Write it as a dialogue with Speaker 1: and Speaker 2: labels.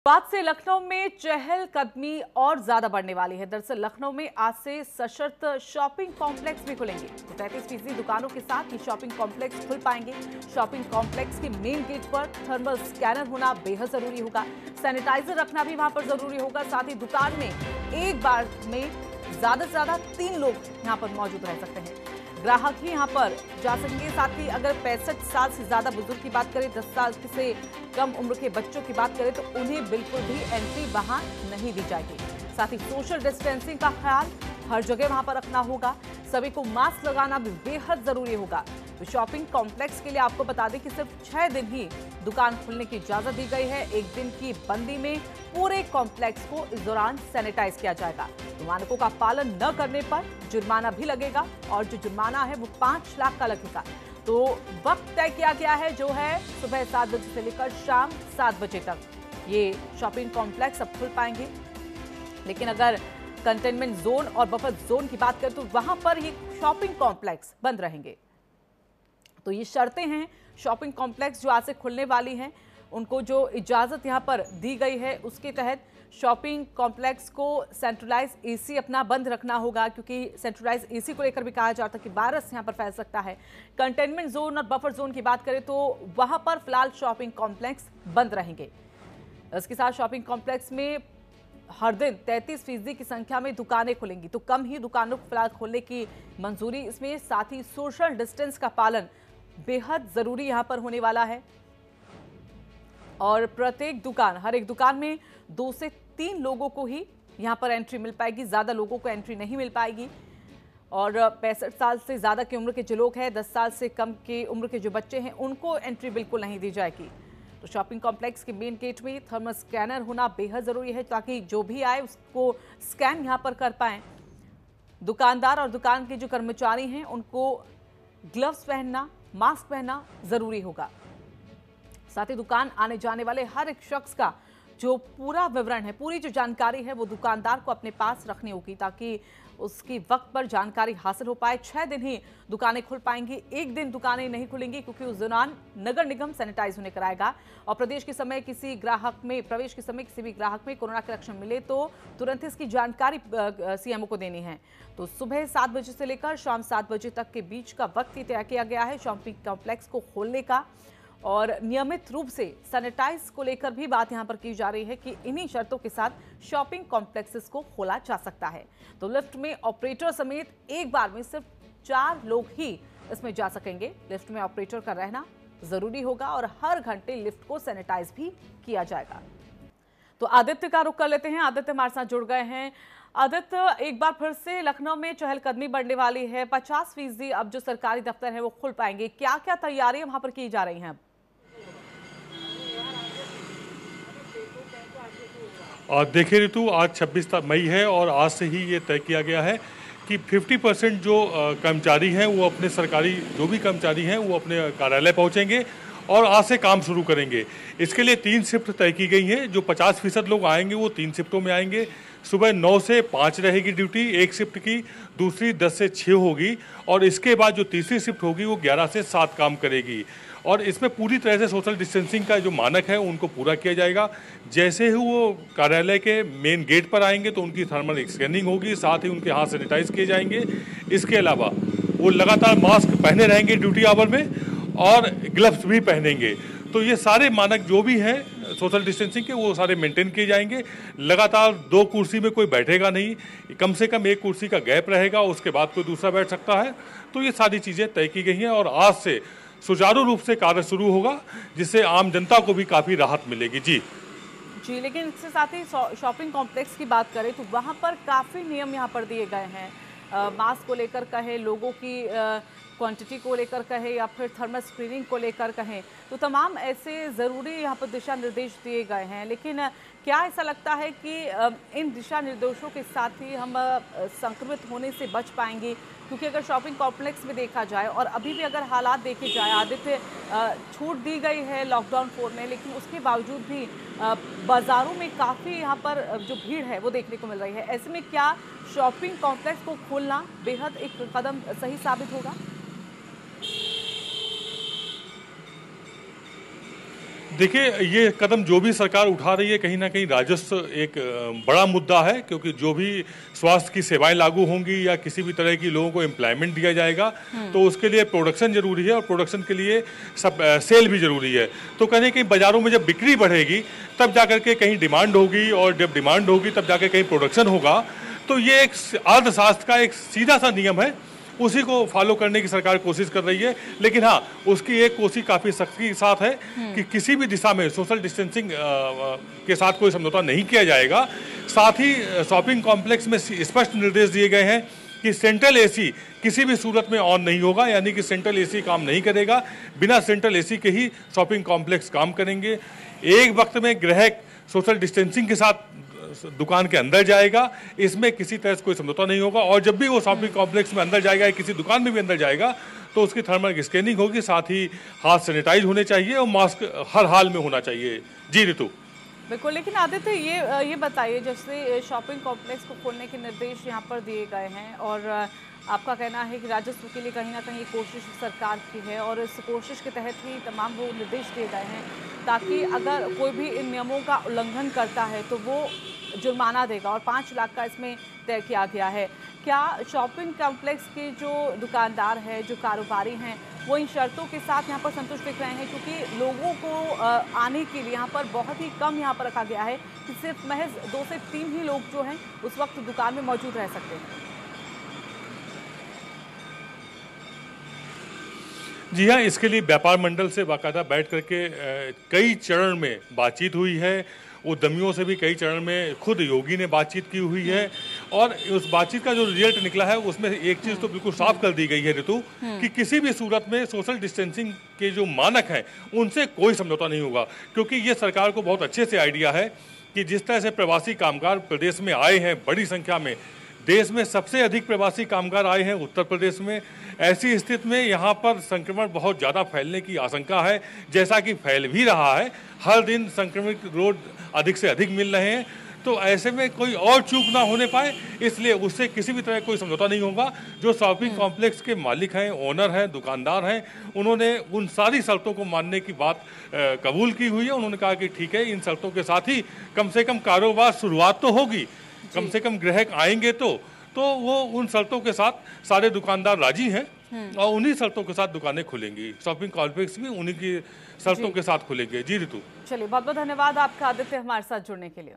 Speaker 1: बाद से लखनऊ में चहलकदमी और ज्यादा बढ़ने वाली है। दरअसल लखनऊ में आज से सशर्त शॉपिंग कॉम्प्लेक्स भी खुलेंगे। तो 33% दुकानों के साथ ये शॉपिंग कॉम्प्लेक्स खुल पाएंगे। शॉपिंग कॉम्प्लेक्स के मेन गेट पर थर्मल स्कैनर होना बेहद जरूरी होगा। सैनिटाइजर रखना भी वहां पर जरूरी होगा। साथ ही दुकान में एक बार में ज्यादा से ज्यादा 3 लोग यहाँ पर मौजूद रह सकते हैं। ग्राहक ही यहाँ पर जा सकेंगे। साथ ही अगर 65 साल से ज्यादा बुजुर्ग की बात करें, 10 साल से कम उम्र के बच्चों की बात करें तो उन्हें बिल्कुल भी एंट्री वहां नहीं दी जाएगी। साथ ही सोशल डिस्टेंसिंग का ख्याल हर जगह वहां पर रखना होगा। सभी को मास्क लगाना भी बेहद जरूरी होगा। तो शॉपिंग कॉम्प्लेक्स के लिए आपको बता दें कि सिर्फ 6 दिन ही दुकान खुलने की इजाजत दी गई है। 1 दिन की बंदी में पूरे कॉम्प्लेक्स को इस दौरान सैनिटाइज किया जाएगा। तो मानकों का पालन न करने पर जुर्माना भी लगेगा और जो जुर्माना है वो 5 लाख का लगेगा। तो वक्त तय किया गया है जो है सुबह 7 बजे से लेकर शाम 7 बजे तक ये शॉपिंग कॉम्प्लेक्स अब खुल पाएंगे। लेकिन अगर कंटेनमेंट जोन और बफर जोन की बात करें तो वहां पर ये शॉपिंग कॉम्प्लेक्स बंद रहेंगे। तो ये शर्तें हैं शॉपिंग कॉम्प्लेक्स जो आज से खुलने वाली हैं, उनको जो इजाजत यहां पर दी गई है उसके तहत शॉपिंग कॉम्प्लेक्स को सेंट्रलाइज एसी अपना बंद रखना होगा, क्योंकि सेंट्रलाइज एसी को लेकर भी कहा जाता है कि वायरस यहां पर फैल सकता है। कंटेनमेंट जोन और बफर जोन की बात करें तो वहां पर फिलहाल शॉपिंग कॉम्प्लेक्स बंद रहेंगे। इसके साथ शॉपिंग कॉम्प्लेक्स में हर दिन 33% की संख्या में दुकानें खुलेंगी। तो कम ही दुकानों को फिलहाल खोलने की मंजूरी इसमें। साथ ही सोशल डिस्टेंस का पालन बेहद जरूरी यहां पर होने वाला है और प्रत्येक दुकान हर एक दुकान में 2 से 3 लोगों को ही यहां पर एंट्री मिल पाएगी। ज्यादा लोगों को एंट्री नहीं मिल पाएगी। और 65 साल से ज्यादा की उम्र के जो लोग हैं, 10 साल से कम की उम्र के जो बच्चे हैं, उनको एंट्री बिल्कुल नहीं दी जाएगी। तो शॉपिंग कॉम्प्लेक्स के मेन गेट में थर्मल स्कैनर होना बेहद जरूरी है ताकि जो भी आए उसको स्कैन यहां पर कर पाए। दुकानदार और दुकान के जो कर्मचारी हैं उनको ग्लव्स पहनना, मास्क पहनना जरूरी होगा। साथ ही दुकान आने जाने वाले हर एक शख्स का जो पूरा विवरण है, पूरी जो जानकारी है वो दुकानदार को अपने पास रखनी होगी ताकि उसकी वक्त पर जानकारी हासिल हो पाए। 6 दिन ही दुकानें खुल पाएंगी। 1 दिन दुकानें नहीं खुलेंगी क्योंकि उस दौरान नगर निगम सैनिटाइज होने कराएगा और प्रवेश के समय किसी भी ग्राहक में कोरोना के लक्षण मिले तो तुरंत इसकी जानकारी सीएमओ को देनी है। तो सुबह 7 बजे से लेकर शाम 7 बजे तक के बीच का वक्त ही तय किया गया है शॉपिंग कॉम्प्लेक्स को खोलने का। और नियमित रूप से सैनिटाइज को लेकर भी बात यहां पर की जा रही है कि इन्हीं शर्तों के साथ शॉपिंग कॉम्प्लेक्सेस को खोला जा सकता है। तो लिफ्ट में ऑपरेटर समेत एक बार में सिर्फ 4 लोग ही इसमें जा सकेंगे। लिफ्ट में ऑपरेटर का रहना जरूरी होगा और हर घंटे लिफ्ट को सैनिटाइज भी किया जाएगा। तो आदित्य का रुख कर लेते हैं। आदित्य हमारे साथ जुड़ गए हैं। आदित्य, एक बार फिर से लखनऊ में चहलकदमी बढ़ने वाली है। 50% अब जो सरकारी दफ्तर है वो खुल पाएंगे। क्या क्या तैयारियां वहां पर की जा रही हैं?
Speaker 2: देखिए ऋतु, आज 26 मई है और आज से ही ये तय किया गया है कि 50% जो कर्मचारी हैं वो अपने सरकारी जो भी कर्मचारी हैं वो अपने कार्यालय पहुंचेंगे और आज से काम शुरू करेंगे। इसके लिए 3 शिफ्ट तय की गई हैं। जो 50% लोग आएंगे वो 3 शिफ्टों में आएंगे। सुबह 9 से 5 रहेगी ड्यूटी एक शिफ्ट की, दूसरी 10 से 6 होगी और इसके बाद जो तीसरी शिफ्ट होगी वो 11 से 7 काम करेगी। और इसमें पूरी तरह से सोशल डिस्टेंसिंग का जो मानक है उनको पूरा किया जाएगा। जैसे ही वो कार्यालय के मेन गेट पर आएंगे तो उनकी थर्मल स्कैनिंग होगी, साथ ही उनके हाथ सैनिटाइज किए जाएंगे। इसके अलावा वो लगातार मास्क पहने रहेंगे ड्यूटी आवर में और ग्लव्स भी पहनेंगे। तो ये सारे मानक जो भी हैं सोशल डिस्टेंसिंग के वो सारे मेंटेन किए जाएंगे। लगातार 2 कुर्सी में कोई बैठेगा नहीं, कम से कम 1 कुर्सी का गैप रहेगा, उसके बाद कोई दूसरा बैठ सकता है। तो ये सारी चीज़ें तय की गई हैं और आज से सुचारू रूप से कार्य शुरू होगा जिससे आम जनता को भी काफ़ी राहत मिलेगी। जी,
Speaker 1: लेकिन इसके साथ ही शॉपिंग कॉम्प्लेक्स की बात करें तो वहां पर काफ़ी नियम यहां पर दिए गए हैं। मास्क को लेकर कहे, लोगों की क्वांटिटी को लेकर कहे या फिर थर्मल स्क्रीनिंग को लेकर कहें, तो तमाम ऐसे ज़रूरी यहाँ पर दिशा निर्देश दिए गए हैं। लेकिन क्या ऐसा लगता है कि इन दिशा निर्देशों के साथ ही हम संक्रमित होने से बच पाएंगे? क्योंकि अगर शॉपिंग कॉम्प्लेक्स में देखा जाए और अभी भी अगर हालात देखे जाए, आदित्य, छूट दी गई है लॉकडाउन 4 में, लेकिन उसके बावजूद भी बाज़ारों में काफ़ी यहाँ पर जो भीड़ है वो देखने को मिल रही है। ऐसे में क्या शॉपिंग कॉम्प्लेक्स को खोलना बेहद एक कदम सही साबित होगा?
Speaker 2: देखिए, ये कदम जो भी सरकार उठा रही है, कहीं ना कहीं राजस्व एक बड़ा मुद्दा है, क्योंकि जो भी स्वास्थ्य की सेवाएं लागू होंगी या किसी भी तरह की लोगों को एम्प्लॉयमेंट दिया जाएगा, तो उसके लिए प्रोडक्शन जरूरी है और प्रोडक्शन के लिए सब सेल भी जरूरी है। तो कहीं कहीं बाजारों में जब बिक्री बढ़ेगी तब जाकर के कहीं डिमांड होगी, और जब डिमांड होगी तब जाकर कहीं प्रोडक्शन होगा। तो ये एक अर्थशास्त्र का एक सीधा सा नियम है, उसी को फॉलो करने की सरकार कोशिश कर रही है। लेकिन हाँ, उसकी एक कोशिश काफी सख्ती के साथ है कि किसी भी दिशा में सोशल डिस्टेंसिंग के साथ कोई समझौता नहीं किया जाएगा। साथ ही शॉपिंग कॉम्प्लेक्स में स्पष्ट निर्देश दिए गए हैं कि सेंट्रल एसी किसी भी सूरत में ऑन नहीं होगा, यानी कि सेंट्रल एसी काम नहीं करेगा। बिना सेंट्रल एसी के ही शॉपिंग कॉम्प्लेक्स काम करेंगे। एक वक्त में ग्राहक सोशल डिस्टेंसिंग के साथ दुकान के अंदर जाएगा, इसमें किसी तरह से कोई समझौता नहीं होगा। और जब भी वो शॉपिंग कॉम्प्लेक्स में अंदर जाएगा या किसी दुकान में भी अंदर जाएगा तो उसकी थर्मल स्कैनिंग होगी, साथ ही हाथ सैनिटाइज होने चाहिए और मास्क हर हाल में होना चाहिए। जी ऋतु।
Speaker 1: बिल्कुल, लेकिन आदित्य ये बताइए, जैसे शॉपिंग कॉम्प्लेक्स को खोलने के निर्देश यहाँ पर दिए गए हैं और आपका कहना है कि राजस्व के लिए कहीं ना कहीं कोशिश सरकार की है और इस कोशिश के तहत ही तमाम वो निर्देश दिए गए हैं ताकि अगर कोई भी इन नियमों का उल्लंघन करता है तो वो जुर्माना देगा और 5 लाख का इसमें तय किया गया है। क्या शॉपिंग कॉम्प्लेक्स के जो दुकानदार हैं, जो कारोबारी हैं, वो इन शर्तों के साथ यहाँ पर संतुष्ट दिख रहे हैं? क्योंकि लोगों को आने के लिए यहाँ पर बहुत ही कम यहाँ पर रखा गया है कि सिर्फ महज 2 से 3 ही लोग जो हैं उस वक्त दुकान में मौजूद रह सकते हैं।
Speaker 2: जी हाँ, इसके लिए व्यापार मंडल से बाकायदा बैठ करके कई चरण में बातचीत हुई है। उद्यमियों से भी कई चरण में खुद योगी ने बातचीत की हुई है और उस बातचीत का जो रिजल्ट निकला है उसमें एक चीज़ तो बिल्कुल साफ कर दी गई है ऋतु, कि किसी भी सूरत में सोशल डिस्टेंसिंग के जो मानक हैं उनसे कोई समझौता नहीं होगा। क्योंकि ये सरकार को बहुत अच्छे से आइडिया है कि जिस तरह से प्रवासी कामगार प्रदेश में आए हैं बड़ी संख्या में, देश में सबसे अधिक प्रवासी कामगार आए हैं उत्तर प्रदेश में। ऐसी स्थिति में यहाँ पर संक्रमण बहुत ज़्यादा फैलने की आशंका है, जैसा कि फैल भी रहा है। हर दिन संक्रमित रोग अधिक से अधिक मिल रहे हैं। तो ऐसे में कोई और चूक ना होने पाए, इसलिए उससे किसी भी तरह कोई समझौता नहीं होगा। जो शॉपिंग कॉम्प्लेक्स के मालिक हैं, ओनर हैं, दुकानदार हैं, उन्होंने उन सारी शर्तों को मानने की बात कबूल की हुई है। उन्होंने कहा कि ठीक है, इन शर्तों के साथ ही कम से कम कारोबार शुरुआत तो होगी, कम से कम ग्राहक आएंगे तो वो उन शर्तों के साथ सारे दुकानदार राजी हैं और उन्हीं शर्तों के साथ दुकानें खुलेंगी। शॉपिंग कॉम्प्लेक्स भी उन्हीं की शर्तों के साथ खुलेंगे। जी ऋतु।
Speaker 1: चलिए, बहुत बहुत धन्यवाद आपका आदित्य हमारे साथ जुड़ने के लिए।